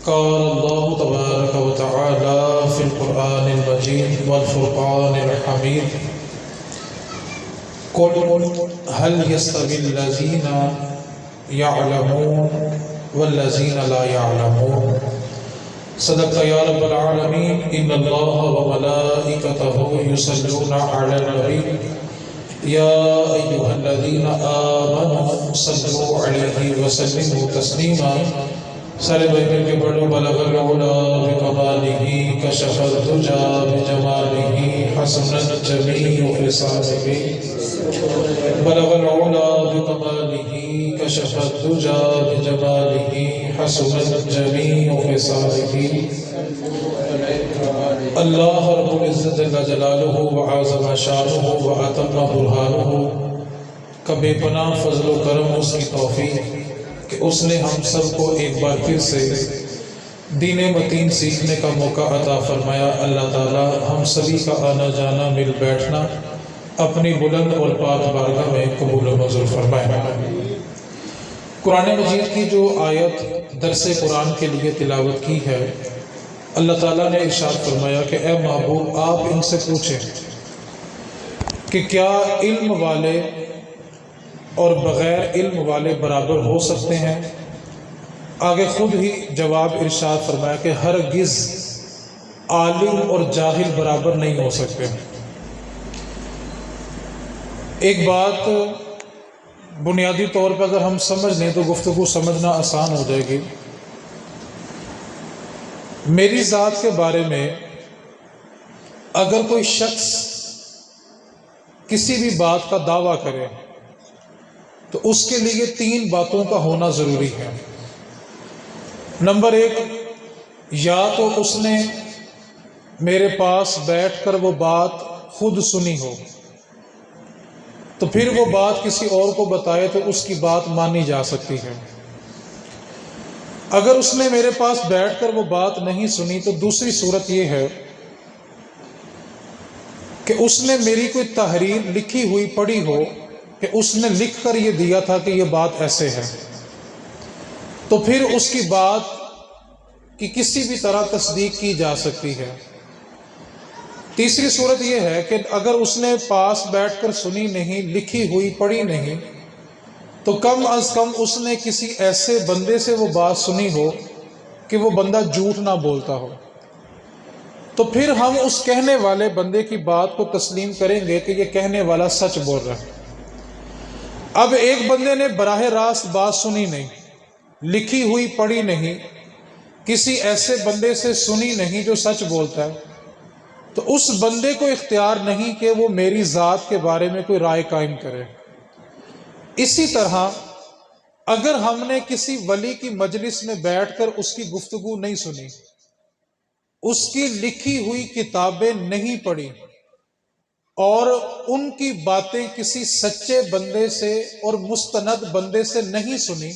قال الله تبارك وتعالى في القرآن المجيد والفرقان الحميد قل هل يستوي الذين يعلمون والذين لا يعلمون صدق يا رب العالمين إن الله وملائكته يصلون على النبي يا أيها الذين آمنوا صلوا عليه وسلموا تسليما سارے بہتر کے بڑھو بلغ العلا بکمالہ کشف الدجا بجمالہ حسنت جمیع خصالہ بلغ العلا بکمالہ کشف الدجا بجمالہ حسنت جمیع خصالہ اللہ رب العزت جل جلالہ وعظم شانہ واتم برہانہ کا بے پناہ فضل و کرم اس کی توفیق کہ اس نے ہم سب کو ایک بار پھر سے دین متین سیکھنے کا موقع عطا فرمایا۔ اللہ تعالی ہم سبھی کا آنا جانا مل بیٹھنا اپنی بلند اور پاک بارگاہ میں قبول و منظور فرمائے۔ قرآن مجید کی جو آیت درس قرآن کے لیے تلاوت کی ہے، اللہ تعالیٰ نے ارشاد فرمایا کہ اے محبوب آپ ان سے پوچھیں کہ کیا علم والے اور بغیر علم والے برابر ہو سکتے ہیں؟ آگے خود ہی جواب ارشاد فرمایا کہ ہرگز عالم اور جاہل برابر نہیں ہو سکتے۔ ایک بات بنیادی طور پر اگر ہم سمجھ لیں تو گفتگو سمجھنا آسان ہو جائے گی۔ میری ذات کے بارے میں اگر کوئی شخص کسی بھی بات کا دعویٰ کرے تو اس کے لیے تین باتوں کا ہونا ضروری ہے۔ نمبر ایک، یا تو اس نے میرے پاس بیٹھ کر وہ بات خود سنی ہو تو پھر وہ بات کسی اور کو بتائے تو اس کی بات مانی جا سکتی ہے۔ اگر اس نے میرے پاس بیٹھ کر وہ بات نہیں سنی تو دوسری صورت یہ ہے کہ اس نے میری کوئی تحریر لکھی ہوئی پڑھی ہو کہ اس نے لکھ کر یہ دیا تھا کہ یہ بات ایسے ہے، تو پھر اس کی بات کی کسی بھی طرح تصدیق کی جا سکتی ہے۔ تیسری صورت یہ ہے کہ اگر اس نے پاس بیٹھ کر سنی نہیں، لکھی ہوئی پڑھی نہیں، تو کم از کم اس نے کسی ایسے بندے سے وہ بات سنی ہو کہ وہ بندہ جھوٹ نہ بولتا ہو، تو پھر ہم اس کہنے والے بندے کی بات کو تسلیم کریں گے کہ یہ کہنے والا سچ بول رہا ہے۔ اب ایک بندے نے براہ راست بات سنی نہیں، لکھی ہوئی پڑھی نہیں، کسی ایسے بندے سے سنی نہیں جو سچ بولتا ہے، تو اس بندے کو اختیار نہیں کہ وہ میری ذات کے بارے میں کوئی رائے قائم کرے۔ اسی طرح اگر ہم نے کسی ولی کی مجلس میں بیٹھ کر اس کی گفتگو نہیں سنی، اس کی لکھی ہوئی کتابیں نہیں پڑھی اور ان کی باتیں کسی سچے بندے سے اور مستند بندے سے نہیں سنی،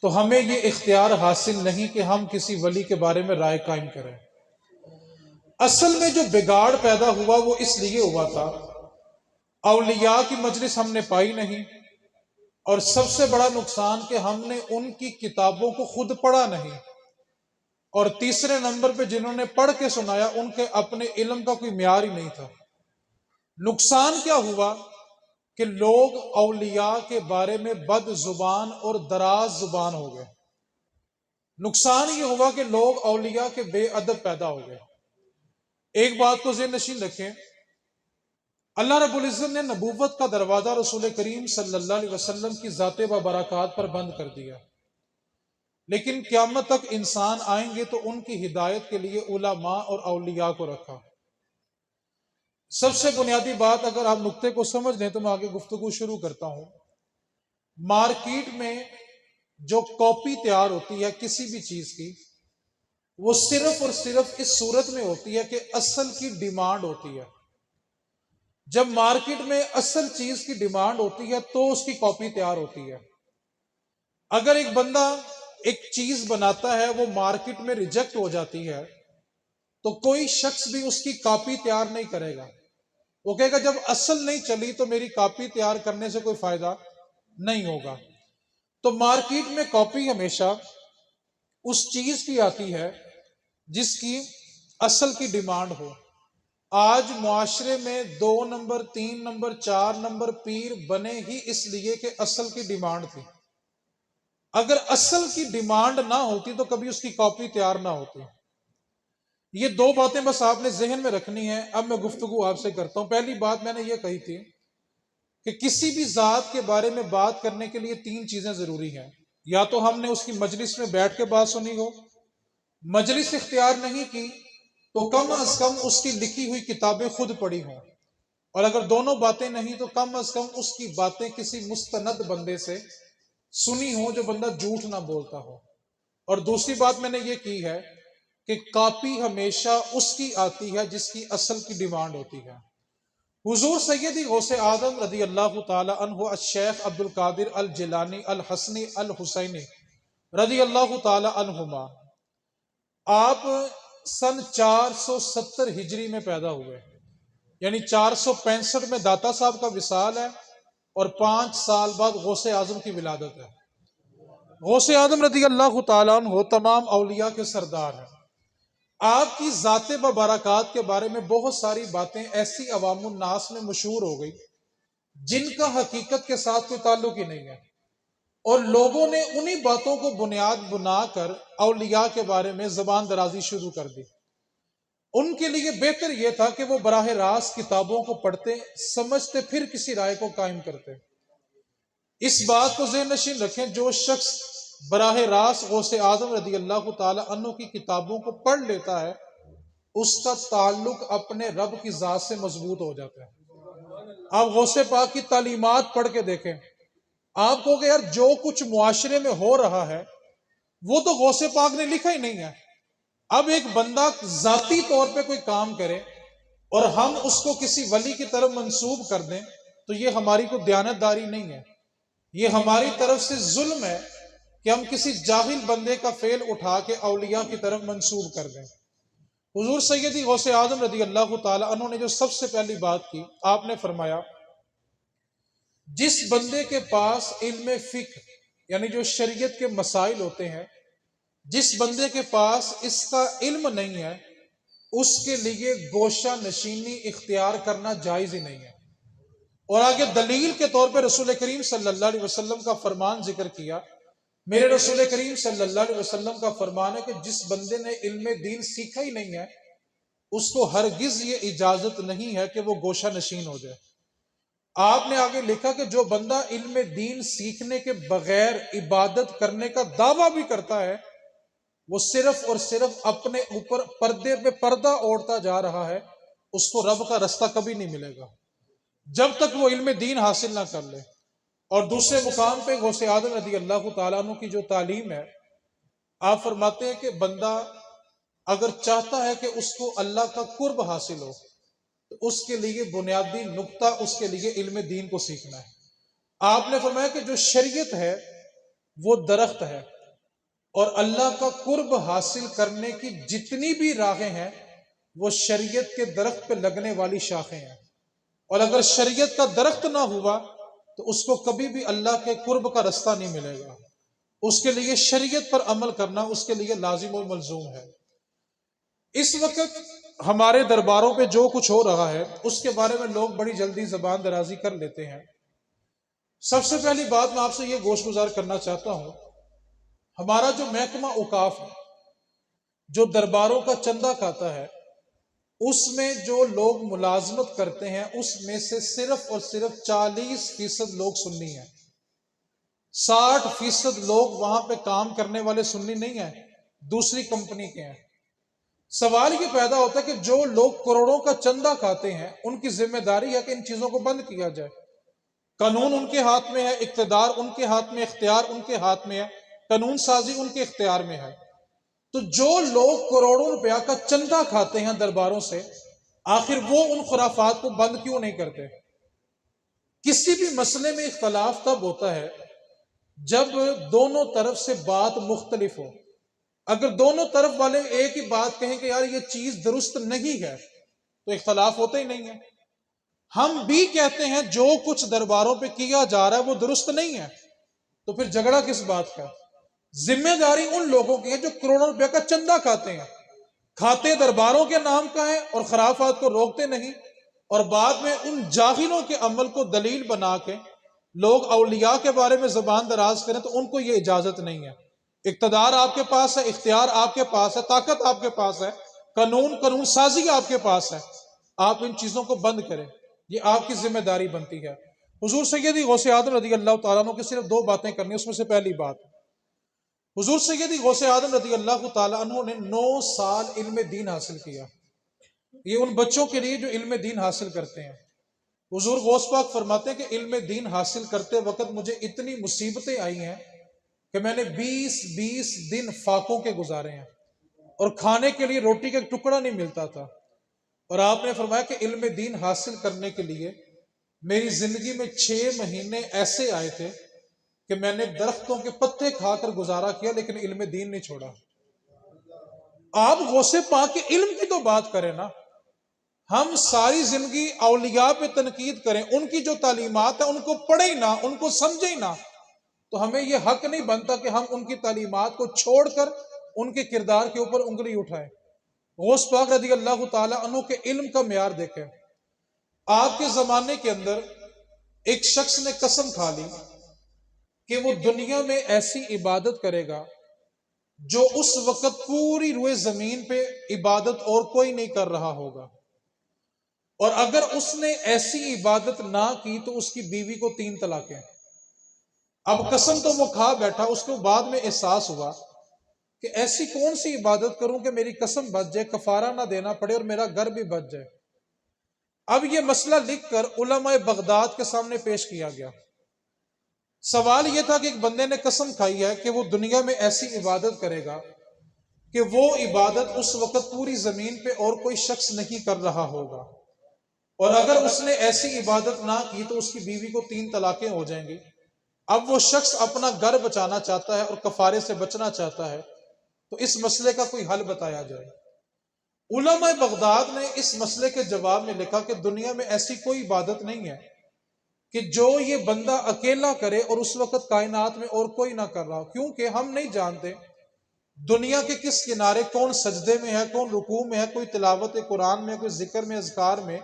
تو ہمیں یہ اختیار حاصل نہیں کہ ہم کسی ولی کے بارے میں رائے قائم کریں۔ اصل میں جو بگاڑ پیدا ہوا وہ اس لیے ہوا تھا، اولیاء کی مجلس ہم نے پائی نہیں، اور سب سے بڑا نقصان کہ ہم نے ان کی کتابوں کو خود پڑھا نہیں، اور تیسرے نمبر پہ جنہوں نے پڑھ کے سنایا ان کے اپنے علم کا کوئی معیار ہی نہیں تھا۔ نقصان کیا ہوا کہ لوگ اولیاء کے بارے میں بد زبان اور دراز زبان ہو گئے۔ نقصان یہ ہوا کہ لوگ اولیاء کے بے ادب پیدا ہو گئے۔ ایک بات کو ذہن نشین رکھیں، اللہ رب العزت نے نبوت کا دروازہ رسول کریم صلی اللہ علیہ وسلم کی ذات و برکات پر بند کر دیا، لیکن قیامت تک انسان آئیں گے تو ان کی ہدایت کے لیے علماء اور اولیاء کو رکھا۔ سب سے بنیادی بات اگر آپ نقطے کو سمجھ لیں تو میں آگے گفتگو شروع کرتا ہوں۔ مارکیٹ میں جو کاپی تیار ہوتی ہے کسی بھی چیز کی، وہ صرف اور صرف اس صورت میں ہوتی ہے کہ اصل کی ڈیمانڈ ہوتی ہے۔ جب مارکیٹ میں اصل چیز کی ڈیمانڈ ہوتی ہے تو اس کی کاپی تیار ہوتی ہے۔ اگر ایک بندہ ایک چیز بناتا ہے وہ مارکیٹ میں ریجیکٹ ہو جاتی ہے تو کوئی شخص بھی اس کی کاپی تیار نہیں کرے گا، وہ کہے گا جب اصل نہیں چلی تو میری کاپی تیار کرنے سے کوئی فائدہ نہیں ہوگا۔ تو مارکیٹ میں کاپی ہمیشہ اس چیز کی آتی ہے جس کی اصل کی ڈیمانڈ ہو۔ آج معاشرے میں 2 نمبر 3 نمبر 4 نمبر پیر بنے ہی اس لیے کہ اصل کی ڈیمانڈ تھی۔ اگر اصل کی ڈیمانڈ نہ ہوتی تو کبھی اس کی کاپی تیار نہ ہوتی۔ یہ 2 باتیں بس آپ نے ذہن میں رکھنی ہے۔ اب میں گفتگو آپ سے کرتا ہوں۔ پہلی بات میں نے یہ کہی تھی کہ کسی بھی ذات کے بارے میں بات کرنے کے لیے 3 چیزیں ضروری ہیں۔ یا تو ہم نے اس کی مجلس میں بیٹھ کے بات سنی ہو، مجلس اختیار نہیں کی تو کم از کم اس کی لکھی ہوئی کتابیں خود پڑھی ہوں، اور اگر دونوں باتیں نہیں تو کم از کم اس کی باتیں کسی مستند بندے سے سنی ہوں جو بندہ جھوٹ نہ بولتا ہو۔ اور دوسری بات میں نے یہ کی ہے کہ کاپی ہمیشہ اس کی آتی ہے جس کی اصل کی ڈیمانڈ ہوتی ہے۔ حضور سیدی غوث اعظم رضی اللہ تعالی عنہ الشیخ عبد القادر الجیلانی الحسنی الحسینی رضی اللہ تعالی عنہما، آپ سن 470 ہجری میں پیدا ہوئے، یعنی 465 میں داتا صاحب کا وصال ہے اور 5 سال بعد غوث اعظم کی ولادت ہے۔ غوث اعظم رضی اللہ تعالیٰ عنہ تمام اولیاء کے سردار ہیں۔ آپ کی ذات مبارکات کے بارے میں بہت ساری باتیں ایسی عوام الناس میں مشہور ہو گئی جن کا حقیقت کے ساتھ کوئی تعلق ہی نہیں ہے، اور لوگوں نے انہی باتوں کو بنیاد بنا کر اولیاء کے بارے میں زبان درازی شروع کر دی۔ ان کے لیے بہتر یہ تھا کہ وہ براہ راست کتابوں کو پڑھتے، سمجھتے، پھر کسی رائے کو قائم کرتے۔ اس بات کو ذہن نشین رکھیں، جو شخص براہ راست غوث اعظم رضی اللہ تعالی عنہ کی کتابوں کو پڑھ لیتا ہے اس کا تعلق اپنے رب کی ذات سے مضبوط ہو جاتا ہے۔ آپ غوث پاک کی تعلیمات پڑھ کے دیکھیں، آپ کو کہ یار جو کچھ معاشرے میں ہو رہا ہے وہ تو غوث پاک نے لکھا ہی نہیں ہے۔ اب ایک بندہ ذاتی طور پہ کوئی کام کرے اور ہم اس کو کسی ولی کی طرف منسوب کر دیں تو یہ ہماری کوئی دیانتداری نہیں ہے، یہ ہماری طرف سے ظلم ہے کہ ہم کسی جاہل بندے کا فعل اٹھا کے اولیاء کی طرف منسوب کر دیں۔ حضور سیدی غوث اعظم رضی اللہ تعالی عنہ نے جو سب سے پہلی بات کی، آپ نے فرمایا جس بندے کے پاس علم فقہ یعنی جو شریعت کے مسائل ہوتے ہیں، جس بندے کے پاس اس کا علم نہیں ہے اس کے لیے گوشہ نشینی اختیار کرنا جائز ہی نہیں ہے۔ اور آگے دلیل کے طور پہ رسول کریم صلی اللہ علیہ وسلم کا فرمان ذکر کیا۔ میرے رسول کریم صلی اللہ علیہ وسلم کا فرمان ہے کہ جس بندے نے علم دین سیکھا ہی نہیں ہے اس کو ہرگز یہ اجازت نہیں ہے کہ وہ گوشہ نشین ہو جائے۔ آپ نے آگے لکھا کہ جو بندہ علم دین سیکھنے کے بغیر عبادت کرنے کا دعویٰ بھی کرتا ہے وہ صرف اور صرف اپنے اوپر پردے پہ پردہ اوڑھتا جا رہا ہے، اس کو رب کا رستہ کبھی نہیں ملے گا جب تک وہ علم دین حاصل نہ کر لے۔ اور دوسرے مقام پہ غوث اعظم رضی اللہ تعالیٰ عنہ کی جو تعلیم ہے، آپ فرماتے ہیں کہ بندہ اگر چاہتا ہے کہ اس کو اللہ کا قرب حاصل ہو تو اس کے لیے بنیادی نقطہ اس کے لیے علم دین کو سیکھنا ہے۔ آپ نے فرمایا کہ جو شریعت ہے وہ درخت ہے اور اللہ کا قرب حاصل کرنے کی جتنی بھی راہیں ہیں وہ شریعت کے درخت پہ لگنے والی شاخیں ہیں، اور اگر شریعت کا درخت نہ ہوا تو اس کو کبھی بھی اللہ کے قرب کا رستہ نہیں ملے گا۔ اس کے لیے شریعت پر عمل کرنا اس کے لیے لازم و ملزوم ہے۔ اس وقت ہمارے درباروں پہ جو کچھ ہو رہا ہے اس کے بارے میں لوگ بڑی جلدی زبان درازی کر لیتے ہیں۔ سب سے پہلی بات میں آپ سے یہ گوش گزار کرنا چاہتا ہوں، ہمارا جو محکمہ اوقاف ہے جو درباروں کا چندہ کھاتا ہے اس میں جو لوگ ملازمت کرتے ہیں اس میں سے صرف اور صرف 40% لوگ سنی ہیں، 60% لوگ وہاں پہ کام کرنے والے سنی نہیں ہیں، دوسری کمپنی کے ہیں۔ سوال یہ پیدا ہوتا ہے کہ جو لوگ کروڑوں کا چندہ کھاتے ہیں ان کی ذمہ داری ہے کہ ان چیزوں کو بند کیا جائے۔ قانون ان کے ہاتھ میں ہے، اقتدار ان کے ہاتھ میں، اختیار ان کے ہاتھ میں ہے، قانون سازی ان کے اختیار میں ہے۔ تو جو لوگ کروڑوں روپیہ کا چندہ کھاتے ہیں درباروں سے، آخر وہ ان خرافات کو بند کیوں نہیں کرتے؟ کسی بھی مسئلے میں اختلاف تب ہوتا ہے جب دونوں طرف سے بات مختلف ہو۔ اگر دونوں طرف والے ایک ہی بات کہیں کہ یار یہ چیز درست نہیں ہے تو اختلاف ہوتا ہی نہیں ہے۔ ہم بھی کہتے ہیں جو کچھ درباروں پہ کیا جا رہا ہے وہ درست نہیں ہے، تو پھر جھگڑا کس بات کا؟ ذمہ داری ان لوگوں کی ہے جو کروڑوں روپے کا چندہ کھاتے ہیں، کھاتے درباروں کے نام کا ہے اور خرافات کو روکتے نہیں، اور بعد میں ان جاہلوں کے عمل کو دلیل بنا کے لوگ اولیاء کے بارے میں زبان دراز کریں تو ان کو یہ اجازت نہیں ہے۔ اقتدار آپ کے پاس ہے، اختیار آپ کے پاس ہے، طاقت آپ کے پاس ہے، قانون سازی آپ کے پاس ہے، آپ ان چیزوں کو بند کریں، یہ آپ کی ذمہ داری بنتی ہے۔ حضور سیدی غوث اعظم رضی اللہ تعالیٰ عنہ کی صرف دو باتیں کرنی، اس میں سے پہلی بات، حضور سیدی غوث اعظم رضی اللہ تعالیٰ عنہ نے 9 سال علم دین حاصل کیا۔ یہ ان بچوں کے لیے جو علم دین حاصل کرتے ہیں، حضور غوث پاک فرماتے ہیں کہ علم دین حاصل کرتے وقت مجھے اتنی مصیبتیں آئی ہیں کہ میں نے 20 دن فاقوں کے گزارے ہیں اور کھانے کے لیے روٹی کا ایک ٹکڑا نہیں ملتا تھا۔ اور آپ نے فرمایا کہ علم دین حاصل کرنے کے لیے میری زندگی میں 6 مہینے ایسے آئے تھے کہ میں نے درختوں کے پتے کھا کر گزارا کیا، لیکن علم دین نہیں چھوڑا۔ آپ غوث پاک کے علم کی تو بات کریں نا، ہم ساری زندگی اولیاء پہ تنقید کریں، ان کی جو تعلیمات ہیں ان کو پڑھیں ہی نہ، ان کو سمجھیں ہی نہ، تو ہمیں یہ حق نہیں بنتا کہ ہم ان کی تعلیمات کو چھوڑ کر ان کے کردار کے اوپر انگلی اٹھائیں۔ غوث پاک رضی اللہ تعالی عنہ کے علم کا معیار دیکھیں۔ آپ کے زمانے کے اندر ایک شخص نے قسم کھا لی کہ وہ دنیا میں ایسی عبادت کرے گا جو اس وقت پوری روئے زمین پہ عبادت اور کوئی نہیں کر رہا ہوگا، اور اگر اس نے ایسی عبادت نہ کی تو اس کی بیوی کو 3 طلاقیں۔ اب قسم تو وہ کھا بیٹھا، اس کو بعد میں احساس ہوا کہ ایسی کون سی عبادت کروں کہ میری قسم بچ جائے، کفارہ نہ دینا پڑے اور میرا گھر بھی بچ جائے۔ اب یہ مسئلہ لکھ کر علماء بغداد کے سامنے پیش کیا گیا۔ سوال یہ تھا کہ ایک بندے نے قسم کھائی ہے کہ وہ دنیا میں ایسی عبادت کرے گا کہ وہ عبادت اس وقت پوری زمین پہ اور کوئی شخص نہیں کر رہا ہوگا، اور اگر اس نے ایسی عبادت نہ کی تو اس کی بیوی کو 3 طلاقیں ہو جائیں گی۔ اب وہ شخص اپنا گھر بچانا چاہتا ہے اور کفارے سے بچنا چاہتا ہے، تو اس مسئلے کا کوئی حل بتایا جائے۔ علماء بغداد نے اس مسئلے کے جواب میں لکھا کہ دنیا میں ایسی کوئی عبادت نہیں ہے کہ جو یہ بندہ اکیلا کرے اور اس وقت کائنات میں اور کوئی نہ کر رہا، کیونکہ ہم نہیں جانتے دنیا کے کس کنارے کون سجدے میں ہے، کون رکوع میں ہے، کوئی تلاوت قرآن میں، کوئی ذکر میں، اذکار میں،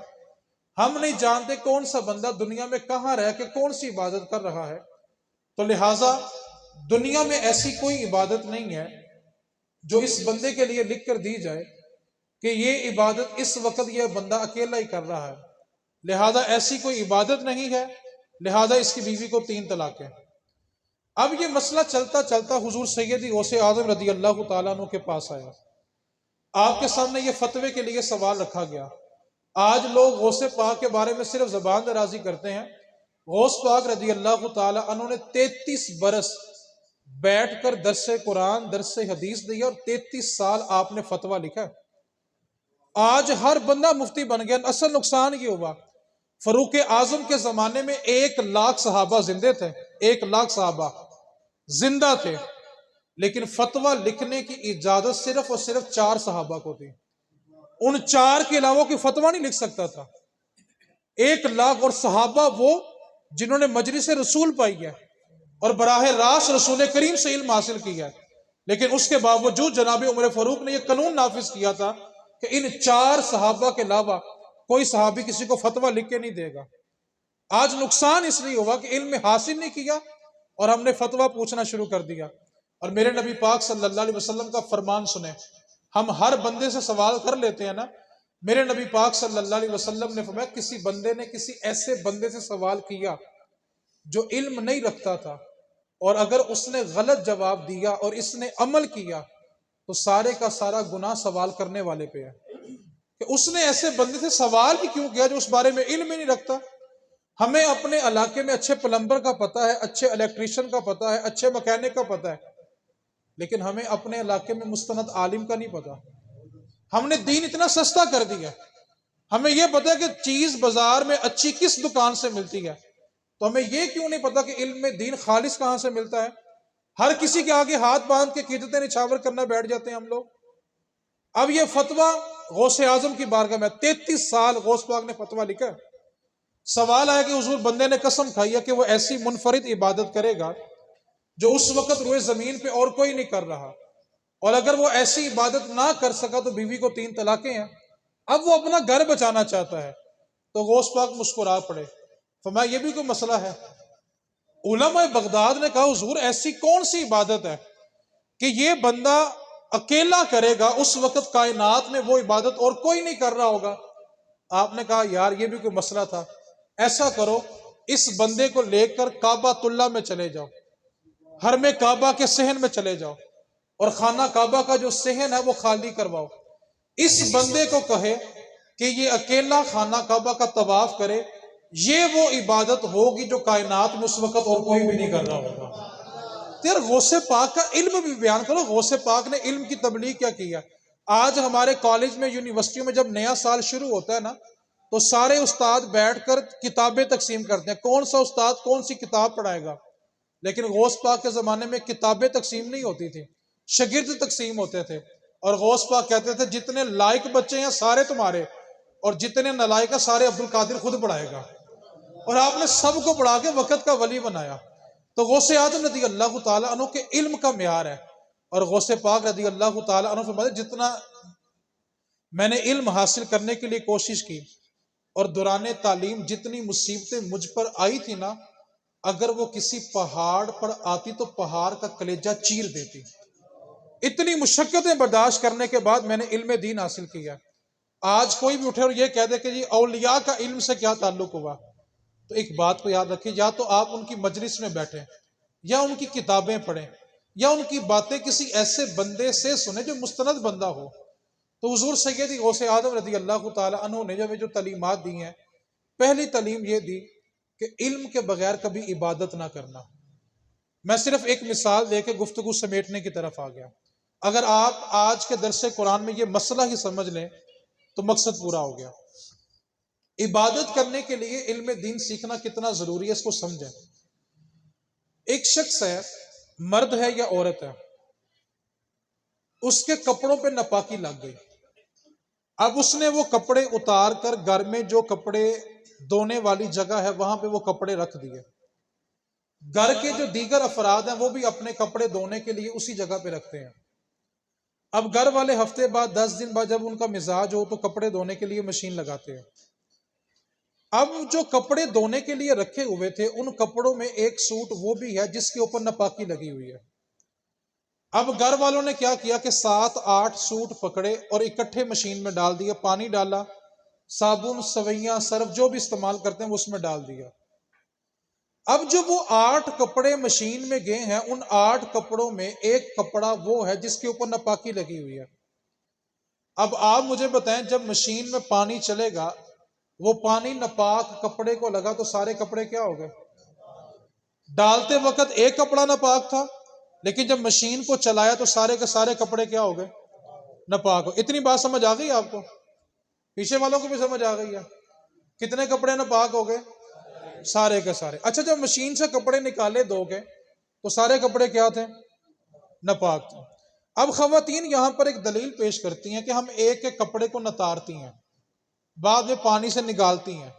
ہم نہیں جانتے کون سا بندہ دنیا میں کہاں رہ کے کون سی عبادت کر رہا ہے۔ تو لہٰذا دنیا میں ایسی کوئی عبادت نہیں ہے جو اس بندے کے لیے لکھ کر دی جائے کہ یہ عبادت اس وقت یہ بندہ اکیلا ہی کر رہا ہے، لہذا ایسی کوئی عبادت نہیں ہے، لہذا اس کی بیوی کو 3 طلاقیں۔ اب یہ مسئلہ چلتا چلتا حضور سیدی غوث اعظم رضی اللہ تعالیٰ عنہ کے پاس آیا۔ آپ کے سامنے یہ فتوے کے لیے سوال رکھا گیا۔ آج لوگ غوث پاک کے بارے میں صرف زبان درازی کرتے ہیں۔ غوث پاک رضی اللہ تعالیٰ عنہ نے 33 برس بیٹھ کر درس قرآن، درس حدیث دیا، اور 33 سال آپ نے فتویٰ لکھا ہے۔ آج ہر بندہ مفتی بن گیا۔ اصل نقصان یہ ہوا، فاروق اعظم کے زمانے میں 1 لاکھ صحابہ زندے تھے، 1 لاکھ صحابہ زندہ تھے، لیکن فتویٰ لکھنے کی اجازت صرف اور صرف 4 صحابہ کو تھی۔ ان 4 کے علاوہ کوئی فتویٰ نہیں لکھ سکتا تھا۔ 1 لاکھ، اور صحابہ وہ جنہوں نے مجلس رسول پائی ہے اور براہ راست رسول کریم سے علم حاصل کیا ہے، لیکن اس کے باوجود جناب عمر فاروق نے یہ قانون نافذ کیا تھا کہ ان 4 صحابہ کے علاوہ کوئی صحابی کسی کو فتویٰ لکھ کے نہیں دے گا۔ آج نقصان اس لیے ہوا کہ علم حاصل نہیں کیا اور ہم نے فتویٰ پوچھنا شروع کر دیا۔ اور میرے نبی پاک صلی اللہ علیہ وسلم کا فرمان سنیں، ہم ہر بندے سے سوال کر لیتے ہیں نا، میرے نبی پاک صلی اللہ علیہ وسلم نے فرمایا کسی بندے نے کسی ایسے بندے سے سوال کیا جو علم نہیں رکھتا تھا، اور اگر اس نے غلط جواب دیا اور اس نے عمل کیا تو سارے کا سارا گناہ سوال کرنے والے پہ ہے، کہ اس نے ایسے بندے سے سوال ہی کیوں کیا جو اس بارے میں علم ہی نہیں رکھتا۔ ہمیں اپنے علاقے میں اچھے پلمبر کا پتہ ہے، اچھے الیکٹریشین کا پتہ ہے، اچھے مکینک کا پتہ ہے، لیکن ہمیں اپنے علاقے میں مستند عالم کا نہیں پتہ۔ ہم نے دین اتنا سستا کر دیا، ہمیں یہ پتہ ہے کہ چیز بازار میں اچھی کس دکان سے ملتی ہے، تو ہمیں یہ کیوں نہیں پتا کہ علم میں دین خالص کہاں سے ملتا ہے۔ ہر کسی کے آگے ہاتھ باندھ کے قیدتیں نچھاور کرنا بیٹھ جاتے ہیں ہم لوگ۔ اب یہ فتویٰ غوث اعظم کی بارگاہ میں 33 سال غوث پاک نے فتویٰ لکھا ہے۔ سوال آیا کہ حضور بندے نے قسم کھائی ہے کہ وہ ایسی منفرد عبادت کرے گا جو اس وقت روئے زمین پہ اور کوئی نہیں کر رہا، اور اگر وہ ایسی عبادت نہ کر سکا تو بیوی کو 3 طلاقیں ہیں، اب وہ اپنا گھر بچانا چاہتا ہے، تو غوث پاک مسکرا پڑے، فرمایا یہ بھی کوئی مسئلہ ہے؟ علماء بغداد نے کہا حضور ایسی کون سی عبادت ہے کہ یہ بندہ اکیلا کرے گا، اس وقت کائنات میں وہ عبادت اور کوئی نہیں کر رہا ہوگا؟ آپ نے کہا یار یہ بھی کوئی مسئلہ تھا، ایسا کرو اس بندے کو لے کر کعبہ اللہ میں چلے جاؤ، حرم کعبہ کے صحن میں چلے جاؤ، اور خانہ کعبہ کا جو صحن ہے وہ خالی کرواؤ، اس بندے کو کہے کہ یہ اکیلا خانہ کعبہ کا طواف کرے، یہ وہ عبادت ہوگی جو کائنات میں اس وقت اور کوئی بھی نہیں کر رہا ہوگا۔ یار غوث پاک کا علم بھی بیان کرو، غوث پاک نے علم کی تبلیغ کیا کیا؟ آج ہمارے کالج میں، یونیورسٹیوں میں جب نیا سال شروع ہوتا ہے نا، تو سارے استاد بیٹھ کر کتابیں تقسیم کرتے ہیں، کون سا استاد کون سی کتاب پڑھائے گا۔ لیکن غوث پاک کے زمانے میں کتابیں تقسیم نہیں ہوتی تھی، شاگرد تقسیم ہوتے تھے، اور غوث پاک کہتے تھے جتنے لائق بچے ہیں سارے تمہارے، اور جتنے نالائق ہیں سارے عبد القادر خود پڑھائے گا، اور آپ نے سب کو پڑھا کے وقت کا ولی بنایا۔ تو غوث اعظم رضی اللہ تعالیٰ عنہ کے علم کا معیار ہے، اور غوث پاک رضی اللہ تعالیٰ عنہ فرماتے جتنا میں نے علم حاصل کرنے کے لیے کوشش کی، اور دوران تعلیم جتنی مصیبتیں مجھ پر آئی تھی نا، اگر وہ کسی پہاڑ پر آتی تو پہاڑ کا کلیجہ چیر دیتی۔ اتنی مشقتیں برداشت کرنے کے بعد میں نے علم دین حاصل کیا۔ آج کوئی بھی اٹھے اور یہ کہہ دے کہ جی اولیاء کا علم سے کیا تعلق ہوا، تو ایک بات کو یاد رکھیں، یا تو آپ ان کی مجلس میں بیٹھیں، یا ان کی کتابیں پڑھیں، یا ان کی باتیں کسی ایسے بندے سے سنیں جو مستند بندہ ہو۔ تو حضور سیدی غوث اعظم رضی اللہ تعالی عنہ نے جو تعلیمات دی ہیں، پہلی تعلیم یہ دی کہ علم کے بغیر کبھی عبادت نہ کرنا۔ میں صرف ایک مثال دے کے گفتگو سمیٹنے کی طرف آ گیا۔ اگر آپ آج کے درس قرآن میں یہ مسئلہ ہی سمجھ لیں تو مقصد پورا ہو گیا۔ عبادت کرنے کے لیے علم دین سیکھنا کتنا ضروری ہے، اس کو سمجھیں۔ ایک شخص ہے، مرد ہے یا عورت ہے، اس کے کپڑوں پہ ناپاکی لگ گئی، اب اس نے وہ کپڑے اتار کر گھر میں جو کپڑے دھونے والی جگہ ہے وہاں پہ وہ کپڑے رکھ دیے، گھر کے جو دیگر افراد ہیں وہ بھی اپنے کپڑے دھونے کے لیے اسی جگہ پہ رکھتے ہیں۔ اب گھر والے ہفتے بعد 10 دن بعد جب ان کا مزاج ہو تو کپڑے دھونے کے لیے مشین لگاتے ہیں۔ اب جو کپڑے دھونے کے لیے رکھے ہوئے تھے ان کپڑوں میں ایک سوٹ وہ بھی ہے جس کے اوپر ناپاکی لگی ہوئی ہے۔ اب گھر والوں نے کیا کیا کہ 7-8 سوٹ پکڑے اور اکٹھے مشین میں ڈال دیا، پانی ڈالا، صابن، سوئیاں، سرف جو بھی استعمال کرتے ہیں وہ اس میں ڈال دیا۔ اب جو وہ 8 کپڑے مشین میں گئے ہیں، ان 8 کپڑوں میں ایک کپڑا وہ ہے جس کے اوپر ناپاکی لگی ہوئی ہے۔ اب آپ مجھے بتائیں جب مشین میں پانی چلے گا، وہ پانی ناپاک کپڑے کو لگا تو سارے کپڑے کیا ہو گئے؟ ڈالتے وقت ایک کپڑا ناپاک تھا، لیکن جب مشین کو چلایا تو سارے کے سارے کپڑے کیا ہو گئے؟ ناپاک ہو۔ اتنی بات سمجھ آ گئی آپ کو؟ پیچھے والوں کو بھی سمجھ آ گئی ہے؟ کتنے کپڑے ناپاک ہو گئے؟ سارے کے سارے۔ اچھا جب مشین سے کپڑے نکالے دو کے تو سارے کپڑے کیا تھے؟ ناپاک تھے۔ اب خواتین یہاں پر ایک دلیل پیش کرتی ہیں کہ ہم ایک ایک کپڑے کو نتارتی ہیں، بعد میں پانی سے نکالتی ہیں۔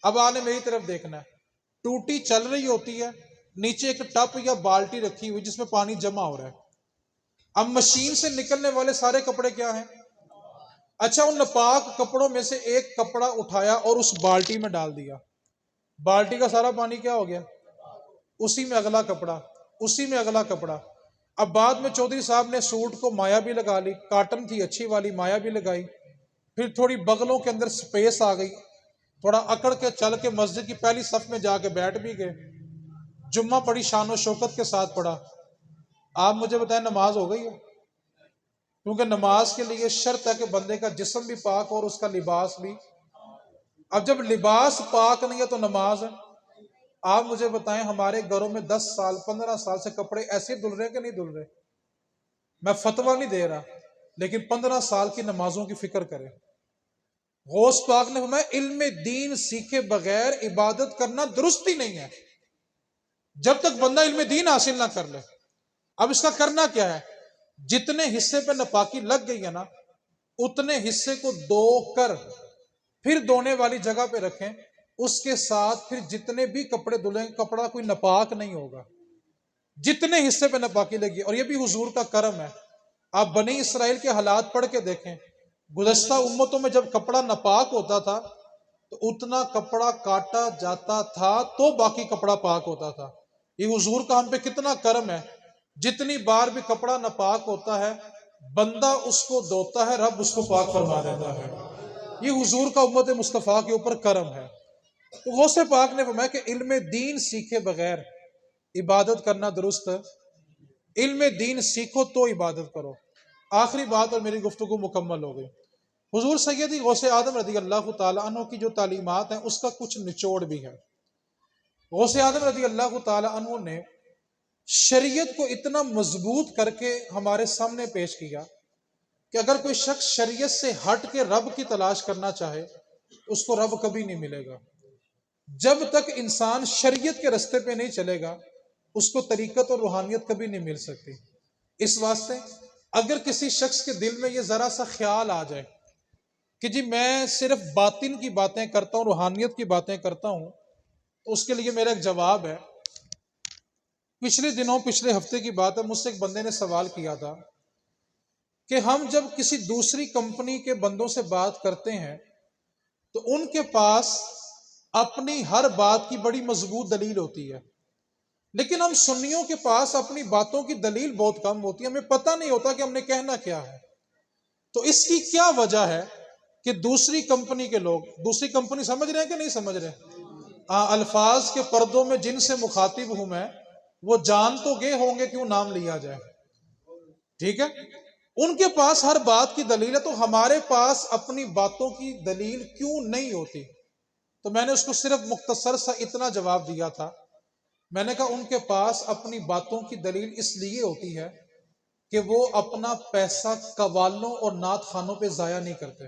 اب آپ نے میری طرف دیکھنا ہے، ٹوٹی چل رہی ہوتی ہے، نیچے ایک ٹپ یا بالٹی رکھی ہوئی جس میں پانی جمع ہو رہا ہے۔ اب مشین سے نکلنے والے سارے کپڑے کیا ہیں؟ اچھا ان ناپاک کپڑوں میں سے ایک کپڑا اٹھایا اور اس بالٹی میں ڈال دیا، بالٹی کا سارا پانی کیا ہو گیا؟ اسی میں اگلا کپڑا، اسی میں اگلا کپڑا۔ اب بعد میں چودھری صاحب نے سوٹ کو مایا بھی لگا لی، کاٹن تھی اچھی والی، مایا بھی لگائی، پھر تھوڑی بغلوں کے اندر سپیس آ گئی، تھوڑا اکڑ کے چل کے مسجد کی پہلی صف میں جا کے بیٹھ بھی گئے، جمعہ پڑھی، شان و شوکت کے ساتھ پڑھا۔ آپ مجھے بتائیں نماز ہو گئی ہے؟ کیونکہ نماز کے لیے شرط ہے کہ بندے کا جسم بھی پاک اور اس کا لباس بھی۔ اب جب لباس پاک نہیں ہے تو نماز ہے؟ آپ مجھے بتائیں ہمارے گھروں میں 10 سال 15 سال سے کپڑے ایسے دھل رہے کہ نہیں دھل رہے؟ میں فتویٰ نہیں دے رہا، لیکن 15 سال کی نمازوں کی فکر کریں۔ غوث پاک نے فرمایا علم دین سیکھے بغیر عبادت کرنا درست ہی نہیں ہے، جب تک بندہ علم دین حاصل نہ کر لے۔ اب اس کا کرنا کیا ہے؟ جتنے حصے پہ ناپاکی لگ گئی ہے نا، اتنے حصے کو دھو کر پھر دھونے والی جگہ پہ رکھیں، اس کے ساتھ پھر جتنے بھی کپڑے دھلیں کپڑا کوئی ناپاک نہیں ہوگا۔ جتنے حصے پہ ناپاکی لگی، اور یہ بھی حضور کا کرم ہے۔ آپ بنی اسرائیل کے حالات پڑھ کے دیکھیں، گزشتہ امتوں میں جب کپڑا ناپاک ہوتا تھا تو اتنا کپڑا کاٹا جاتا تھا تو باقی کپڑا پاک ہوتا تھا۔ یہ حضور کا ہم پہ کتنا کرم ہے، جتنی بار بھی کپڑا ناپاک ہوتا ہے بندہ اس کو دھوتا ہے، رب اس کو پاک فرما دیتا ہے۔ یہ حضور کا امت مصطفیٰ کے اوپر کرم ہے۔ تو غوث پاک نے فرمایا کہ علم دین سیکھے بغیر عبادت کرنا درست ہے، علم دین سیکھو تو عبادت کرو۔ آخری بات اور میری گفتگو مکمل ہو گئی۔ حضور سیدی غوث اعظم رضی اللہ تعالیٰ عنہ کی جو تعلیمات ہیں اس کا کچھ نچوڑ بھی ہے۔ غوث اعظم رضی اللہ تعالیٰ عنہ نے شریعت کو اتنا مضبوط کر کے ہمارے سامنے پیش کیا کہ اگر کوئی شخص شریعت سے ہٹ کے رب کی تلاش کرنا چاہے اس کو رب کبھی نہیں ملے گا۔ جب تک انسان شریعت کے رستے پہ نہیں چلے گا اس کو طریقت اور روحانیت کبھی نہیں مل سکتی۔ اس واسطے اگر کسی شخص کے دل میں یہ ذرا سا خیال آ جائے کہ جی میں صرف باطن کی باتیں کرتا ہوں، روحانیت کی باتیں کرتا ہوں، تو اس کے لیے میرا ایک جواب ہے۔ پچھلے ہفتے کی بات ہے، مجھ سے ایک بندے نے سوال کیا تھا کہ ہم جب کسی دوسری کمپنی کے بندوں سے بات کرتے ہیں تو ان کے پاس اپنی ہر بات کی بڑی مضبوط دلیل ہوتی ہے، لیکن ہم سنیوں کے پاس اپنی باتوں کی دلیل بہت کم ہوتی ہے، ہمیں پتہ نہیں ہوتا کہ ہم نے کہنا کیا ہے۔ تو اس کی کیا وجہ ہے کہ دوسری کمپنی کے لوگ، دوسری کمپنی سمجھ رہے ہیں کہ نہیں سمجھ رہے؟ الفاظ کے پردوں میں جن سے مخاطب ہوں میں، وہ جان تو گئے ہوں گے کیوں نام لیا جائے، ٹھیک ہے؟ ان کے پاس ہر بات کی دلیل ہے، تو ہمارے پاس اپنی باتوں کی دلیل کیوں نہیں ہوتی؟ تو میں نے اس کو صرف مختصر سا اتنا جواب دیا تھا، میں نے کہا ان کے پاس اپنی باتوں کی دلیل اس لیے ہوتی ہے کہ وہ اپنا پیسہ قوالوں اور نعت خانوں پہ ضائع نہیں کرتے،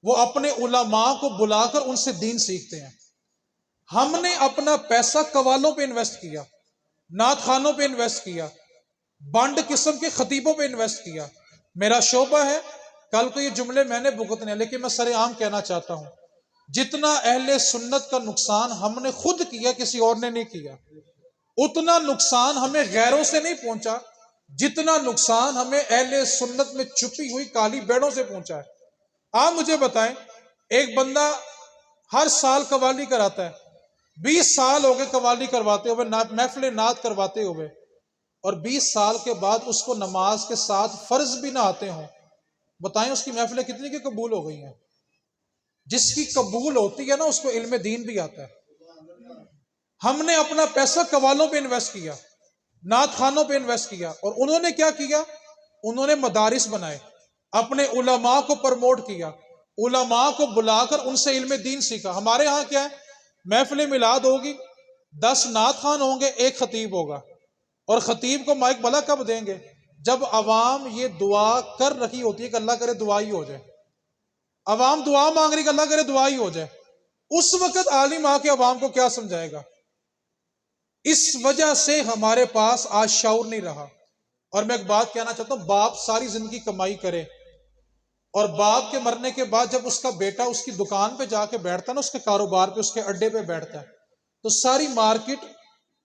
وہ اپنے علماء کو بلا کر ان سے دین سیکھتے ہیں۔ ہم نے اپنا پیسہ قوالوں پہ انویسٹ کیا، نعت خانوں پہ انویسٹ کیا، بانڈ قسم کے خطیبوں پہ انویسٹ کیا۔ میرا شعبہ ہے، کل کو یہ جملے میں نے بھگتنے ہیں، لیکن میں سر عام کہنا چاہتا ہوں، جتنا اہل سنت کا نقصان ہم نے خود کیا، کسی اور نے نہیں کیا، اتنا نقصان ہمیں غیروں سے نہیں پہنچا جتنا نقصان ہمیں اہل سنت میں چھپی ہوئی کالی بیڑوں سے پہنچا ہے۔ آپ مجھے بتائیں، ایک بندہ ہر سال قوالی کراتا ہے، 20 سال ہو گئے قوالی کرواتے ہوئے، محفل نعت کرواتے ہوئے، اور 20 سال کے بعد اس کو نماز کے ساتھ فرض بھی نہ آتے ہوں، بتائیں اس کی محفلیں کتنی کی قبول ہو گئی ہیں؟ جس کی قبول ہوتی ہے نا اس کو علم دین بھی آتا ہے۔ ہم نے اپنا پیسہ قوالوں پہ انویسٹ کیا، نعت خانوں پہ انویسٹ کیا، اور انہوں نے کیا کیا؟ انہوں نے مدارس بنائے، اپنے علماء کو پروموٹ کیا، علماء کو بلا کر ان سے علم دین سیکھا۔ ہمارے ہاں کیا ہے؟ محفل میلاد ہوگی، 10 نعت خان ہوں گے، ایک خطیب ہوگا، اور خطیب کو مائک بلا کب دیں گے؟ جب عوام یہ دعا کر رہی ہوتی ہے کہ اللہ کرے دعا ہی ہو جائے، عوام دعا مانگ رہی کہ اللہ کرے دعا ہی ہو جائے، اس وقت عالم آ کے عوام کو کیا سمجھائے گا؟ اس وجہ سے ہمارے پاس آج شعور نہیں رہا۔ اور میں ایک بات کہنا چاہتا ہوں، باپ ساری زندگی کمائی کرے اور باپ کے مرنے کے بعد جب اس کا بیٹا اس کی دکان پہ جا کے بیٹھتا ہے نا، اس کے کاروبار پہ، اس کے اڈے پہ بیٹھتا ہے، تو ساری مارکیٹ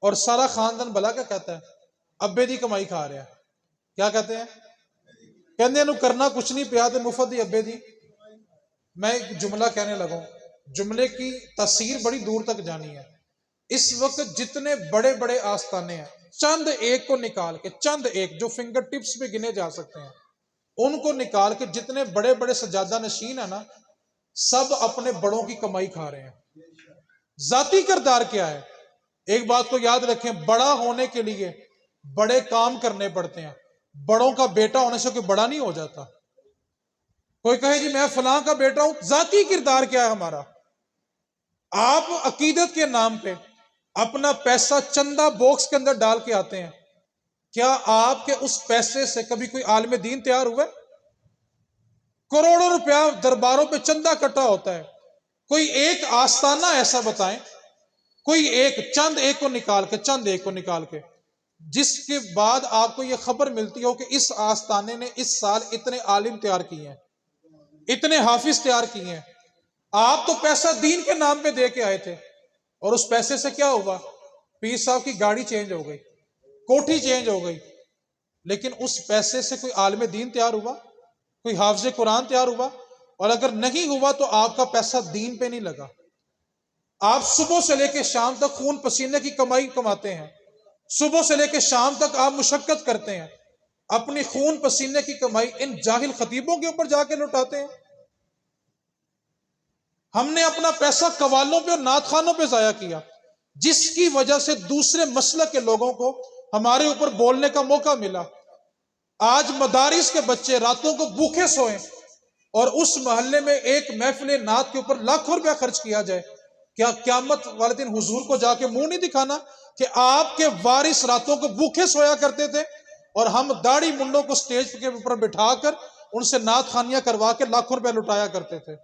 اور سارا خاندان بلا کیا کہتا ہے؟ ابے دی کمائی کھا رہا ہے۔ کیا کہتے ہیں؟ کہندے نو کرنا کچھ نہیں پیا تے مفت دی ابے دی۔ میں ایک جملہ کہنے لگا ہوں، جملے کی تاثیر بڑی دور تک جانی ہے۔ اس وقت جتنے بڑے بڑے آستانے ہیں، چند ایک کو نکال کے، چند ایک جو فنگر ٹپس پہ گنے جا سکتے ہیں، ان کو نکال کے جتنے بڑے بڑے سجادہ نشین ہیں نا، سب اپنے بڑوں کی کمائی کھا رہے ہیں۔ ذاتی کردار کیا ہے؟ ایک بات کو یاد رکھیں، بڑا ہونے کے لیے بڑے کام کرنے پڑتے ہیں، بڑوں کا بیٹا ہونے سے کوئی بڑا نہیں ہو جاتا۔ کوئی کہے جی میں فلاں کا بیٹا ہوں، ذاتی کردار کیا ہے ہمارا؟ آپ عقیدت کے نام پہ اپنا پیسہ چندہ باکس کے اندر ڈال کے آتے ہیں، کیا آپ کے اس پیسے سے کبھی کوئی عالم دین تیار ہوئے؟ کروڑوں روپیہ درباروں پہ چندہ کٹا ہوتا ہے، کوئی ایک آستانہ ایسا بتائیں، کوئی ایک، چند ایک کو نکال کے، چند ایک کو نکال کے، جس کے بعد آپ کو یہ خبر ملتی ہو کہ اس آستانے نے اس سال اتنے عالم تیار کیے ہیں، اتنے حافظ تیار کیے ہیں۔ آپ تو پیسہ دین کے نام پہ دے کے آئے تھے، اور اس پیسے سے کیا ہوا؟ پیر صاحب کی گاڑی چینج ہو گئی، کوٹھی چینج ہو گئی، لیکن اس پیسے سے کوئی عالم دین تیار ہوا، کوئی حافظ قرآن تیار ہوا؟ اور اگر نہیں ہوا تو آپ کا پیسہ دین پہ نہیں لگا۔ آپ صبح سے لے کے شام تک خون پسینے کی کمائی کماتے ہیں، صبح سے لے کے شام تک آپ مشقت کرتے ہیں، اپنی خون پسینے کی کمائی ان جاہل خطیبوں کے اوپر جا کے لٹاتے ہیں۔ ہم نے اپنا پیسہ قوالوں پہ اور نعت خوانوں پہ ضائع کیا، جس کی وجہ سے دوسرے مسلک کے لوگوں کو ہمارے اوپر بولنے کا موقع ملا۔ آج مدارس کے بچے راتوں کو بھوکے سوئیں اور اس محلے میں ایک محفل نعت کے اوپر لاکھوں روپیہ خرچ کیا جائے، کیا قیامت والے دن حضور کو جا کے منہ نہیں دکھانا کہ آپ کے وارث راتوں کو بھوکے سویا کرتے تھے اور ہم داڑھی منڈوں کو سٹیج کے اوپر بٹھا کر ان سے نعت خوانیاں کروا کے لاکھوں روپے لٹایا کرتے تھے؟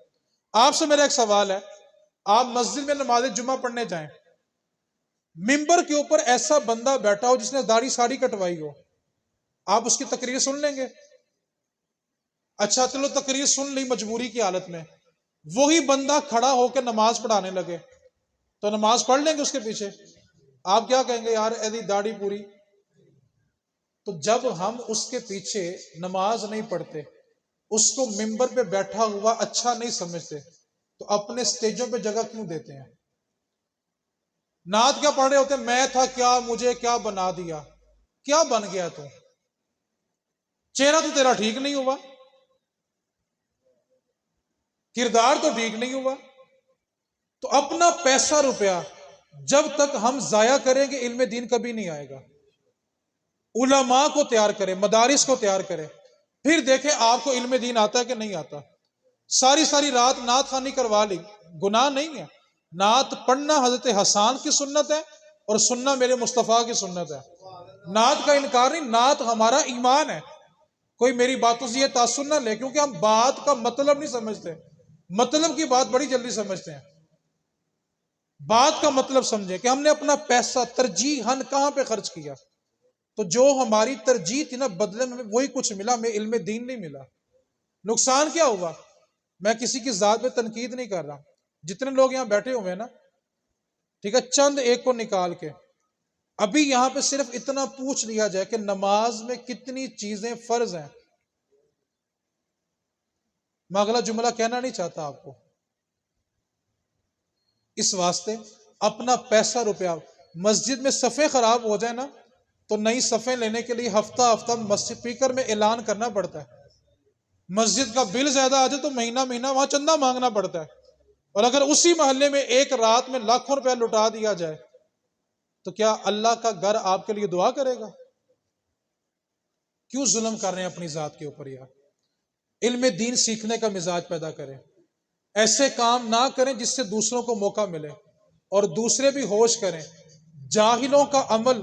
آپ سے میرا ایک سوال ہے، آپ مسجد میں نماز جمعہ پڑھنے جائیں، ممبر کے اوپر ایسا بندہ بیٹھا ہو جس نے داڑھی ساڑھی کٹوائی ہو، آپ اس کی تقریر سن لیں گے؟ اچھا چلو تقریر سن لی مجبوری کی حالت میں، وہی بندہ کھڑا ہو کے نماز پڑھانے لگے تو نماز پڑھ لیں گے اس کے پیچھے؟ آپ کیا کہیں گے؟ یار ایسی داڑھی پوری۔ تو جب ہم اس کے پیچھے نماز نہیں پڑھتے، اس کو ممبر پہ بیٹھا ہوا اچھا نہیں سمجھتے، تو اپنے سٹیجوں پہ جگہ کیوں دیتے ہیں؟ نعت کیا پڑھ رہے ہوتے ہیں؟ میں تھا کیا، مجھے کیا بنا دیا۔ کیا بن گیا تو؟ چہرہ تو تیرا ٹھیک نہیں ہوا، کردار تو ٹھیک نہیں ہوا۔ تو اپنا پیسہ روپیہ جب تک ہم ضائع کریں گے علم دین کبھی نہیں آئے گا۔ علماء کو تیار کریں، مدارس کو تیار کریں، پھر دیکھیں آپ کو علم دین آتا ہے کہ نہیں آتا۔ ساری ساری رات نعت خوانی کروا لی، گناہ نہیں ہے، نعت پڑھنا حضرت حسان کی سنت ہے اور سننا میرے مصطفیٰ کی سنت ہے، نعت کا انکار نہیں، نعت ہمارا ایمان ہے۔ کوئی میری باتوں سے یہ تاثر نہ لے، کیونکہ ہم بات کا مطلب نہیں سمجھتے، مطلب کی بات بڑی جلدی سمجھتے ہیں۔ بات کا مطلب سمجھیں کہ ہم نے اپنا پیسہ ترجیحاً کہاں پہ خرچ کیا، تو جو ہماری ترجیح تھی نا بدلے میں وہی کچھ ملا، ہمیں علم دین نہیں ملا۔ نقصان کیا ہوا؟ میں کسی کی ذات پہ تنقید نہیں کر رہا، جتنے لوگ یہاں بیٹھے ہوئے ہیں نا، ٹھیک ہے، چند ایک کو نکال کے ابھی یہاں پہ صرف اتنا پوچھ لیا جائے کہ نماز میں کتنی چیزیں فرض ہیں، میں اگلا جملہ کہنا نہیں چاہتا آپ کو، اس واسطے اپنا پیسہ روپیہ، مسجد میں صفیں خراب ہو جائے نا تو نئی صفیں لینے کے لیے ہفتہ ہفتہ مسجد اسپیکر میں اعلان کرنا پڑتا ہے، مسجد کا بل زیادہ آ جائے تو مہینہ مہینہ وہاں چندہ مانگنا پڑتا ہے، اور اگر اسی محلے میں ایک رات میں لاکھوں روپیہ لٹا دیا جائے تو کیا اللہ کا گھر آپ کے لیے دعا کرے گا؟ کیوں ظلم کر رہے ہیں اپنی ذات کے اوپر؟ یار علم دین سیکھنے کا مزاج پیدا کریں، ایسے کام نہ کریں جس سے دوسروں کو موقع ملے اور دوسرے بھی ہوش کریں۔ جاہلوں کا عمل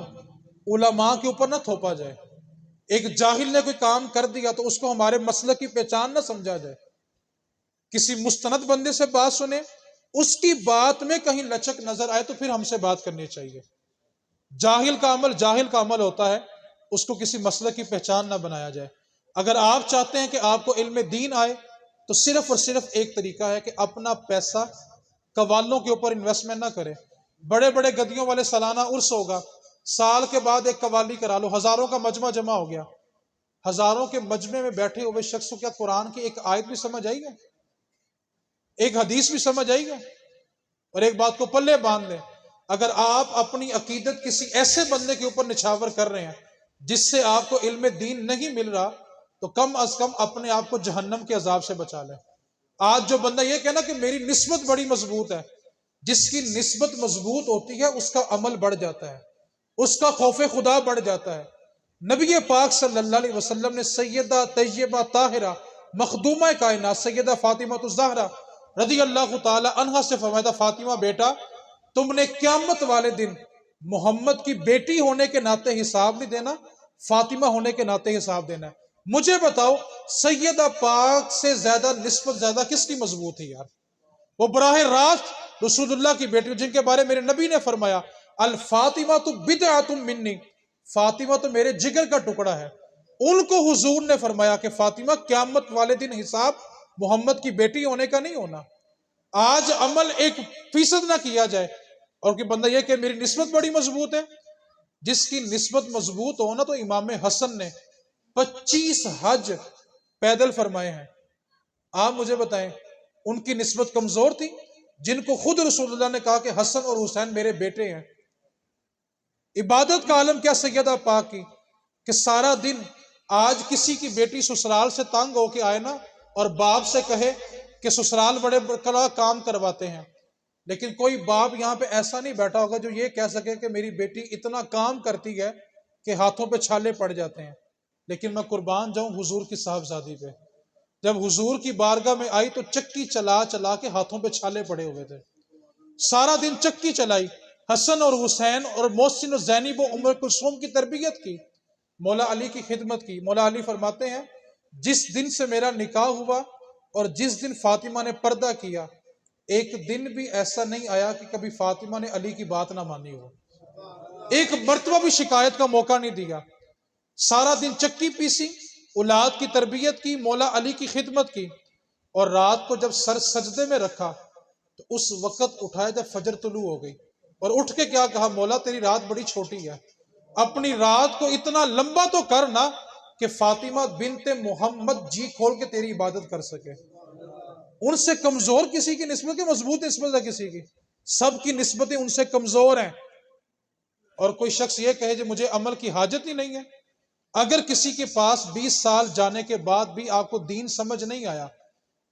علماء کے اوپر نہ تھوپا جائے، ایک جاہل نے کوئی کام کر دیا تو اس کو ہمارے مسلک کی پہچان نہ سمجھا جائے۔ کسی مستند بندے سے بات سنیں، اس کی بات میں کہیں لچک نظر آئے تو پھر ہم سے بات کرنی چاہیے۔ جاہل کا عمل ہوتا ہے، اس کو کسی مسلک کی پہچان نہ بنایا جائے۔ اگر آپ چاہتے ہیں کہ آپ کو علم دین آئے تو صرف اور صرف ایک طریقہ ہے کہ اپنا پیسہ قوالوں کے اوپر انویسٹمنٹ نہ کریں۔ بڑے بڑے گدیوں والے سالانہ عرس ہوگا، سال کے بعد ایک قوالی کرا لو، ہزاروں کا مجمع جمع ہو گیا، ہزاروں کے مجمع میں بیٹھے ہوئے شخص کو کیا قرآن کی ایک آیت بھی سمجھ آئی گا؟ ایک حدیث بھی سمجھ آئی گا؟ اور ایک بات کو پلے باندھ لیں، اگر آپ اپنی عقیدت کسی ایسے بندے کے اوپر نچھاور کر رہے ہیں جس سے آپ کو علم دین نہیں مل رہا تو کم از کم اپنے آپ کو جہنم کے عذاب سے بچا لیں۔ آج جو بندہ یہ کہنا کہ میری نسبت بڑی مضبوط ہے، جس کی نسبت مضبوط ہوتی ہے اس کا عمل بڑھ جاتا ہے، اس کا خوف خدا بڑھ جاتا ہے۔ نبی پاک صلی اللہ علیہ وسلم نے سیدہ طیبہ طاہرہ مخدومہ کائنات سیدہ فاطمہ الزہرا رضی اللہ تعالی عنہا سے فرمایا، فاطمہ بیٹا تم نے قیامت والے دن محمد کی بیٹی ہونے کے ناطے حساب نہیں دینا، فاطمہ ہونے کے ناطے حساب دینا ہے۔ مجھے بتاؤ سیدہ پاک سے زیادہ نسبت زیادہ کس کی مضبوط ہے یار؟ وہ براہ راست رسول اللہ کی بیٹی جن کے بارے میرے نبی نے فرمایا الفاطمہ تو بدعۃ منی، فاطمہ تو میرے جگر کا ٹکڑا ہے۔ ان کو حضور نے فرمایا کہ فاطمہ قیامت والے دن حساب محمد کی بیٹی ہونے کا نہیں ہونا۔ آج عمل 1% نہ کیا جائے اور کہ بندہ یہ کہ میری نسبت بڑی مضبوط ہے، جس کی نسبت مضبوط ہو نا، تو امام حسن نے 25 حج پیدل فرمائے ہیں۔ آپ مجھے بتائیں ان کی نسبت کمزور تھی، جن کو خود رسول اللہ نے کہا کہ حسن اور حسین میرے بیٹے ہیں۔ عبادت کا عالم کیا سیدہ پاک کی کہ سارا دن آج کسی کی بیٹی سسرال سے تنگ ہو کے آئے نا اور باپ سے کہے کہ سسرال بڑے کڑا کام کرواتے ہیں، لیکن کوئی باپ یہاں پہ ایسا نہیں بیٹھا ہوگا جو یہ کہہ سکے کہ میری بیٹی اتنا کام کرتی ہے کہ ہاتھوں پہ چھالے پڑ جاتے ہیں۔ لیکن میں قربان جاؤں حضور کی صاحبزادی پہ، جب حضور کی بارگاہ میں آئی تو چکی چلا چلا کے ہاتھوں پہ چھالے پڑے ہوئے تھے، سارا دن چکی چلائی، حسن اور حسین اور محسن و زینب و ام کلثوم کی تربیت کی، مولا علی کی خدمت کی۔ مولا علی فرماتے ہیں جس دن سے میرا نکاح ہوا اور جس دن فاطمہ نے پردہ کیا، ایک دن بھی ایسا نہیں آیا کہ کبھی فاطمہ نے علی کی بات نہ مانی ہو، ایک مرتبہ بھی شکایت کا موقع نہیں دیا۔ سارا دن چکی پیسی، اولاد کی تربیت کی، مولا علی کی خدمت کی، اور رات کو جب سر سجدے میں رکھا تو اس وقت اٹھایا جب فجر طلوع ہو گئی، اور اٹھ کے کیا کہا، مولا تیری رات بڑی چھوٹی ہے، اپنی رات کو اتنا لمبا تو کرنا کہ فاطمہ بنت محمد جی کھول کے تیری عبادت کر سکے۔ ان سے کمزور کسی کی نسبت ہے، مضبوط نسبت ہے کسی کی؟ سب کی نسبتیں ان سے کمزور ہیں۔ اور کوئی شخص یہ کہے کہ مجھے عمل کی حاجت ہی نہیں ہے، اگر کسی کے پاس 20 سال جانے کے بعد بھی آپ کو دین سمجھ نہیں آیا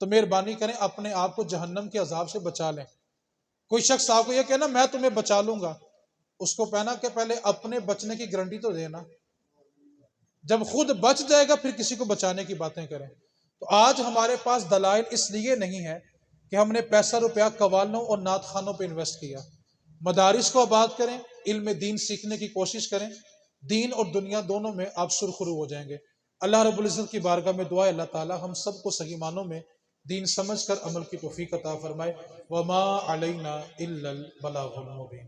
تو مہربانی کریں اپنے آپ کو جہنم کے عذاب سے بچا لیں۔ کوئی شخص آپ کو یہ کہنا میں تمہیں بچا لوں گا، اس کو کہنا کہ پہلے اپنے بچنے کی گارنٹی تو دینا، جب خود بچ جائے گا پھر کسی کو بچانے کی باتیں کریں۔ تو آج ہمارے پاس دلائل اس لیے نہیں ہے کہ ہم نے پیسہ روپیہ قوالوں اور نعت خانوں پہ انویسٹ کیا۔ مدارس کو آباد کریں، علم دین سیکھنے کی کوشش کریں، دین اور دنیا دونوں میں آپ سرخرو ہو جائیں گے۔ اللہ رب العزت کی بارگاہ میں دعا ہے اللہ تعالی ہم سب کو صحیح معنوں میں دین سمجھ کر عمل کی توفیق عطا فرمائے۔ وما علینا الا البلاغ المبین۔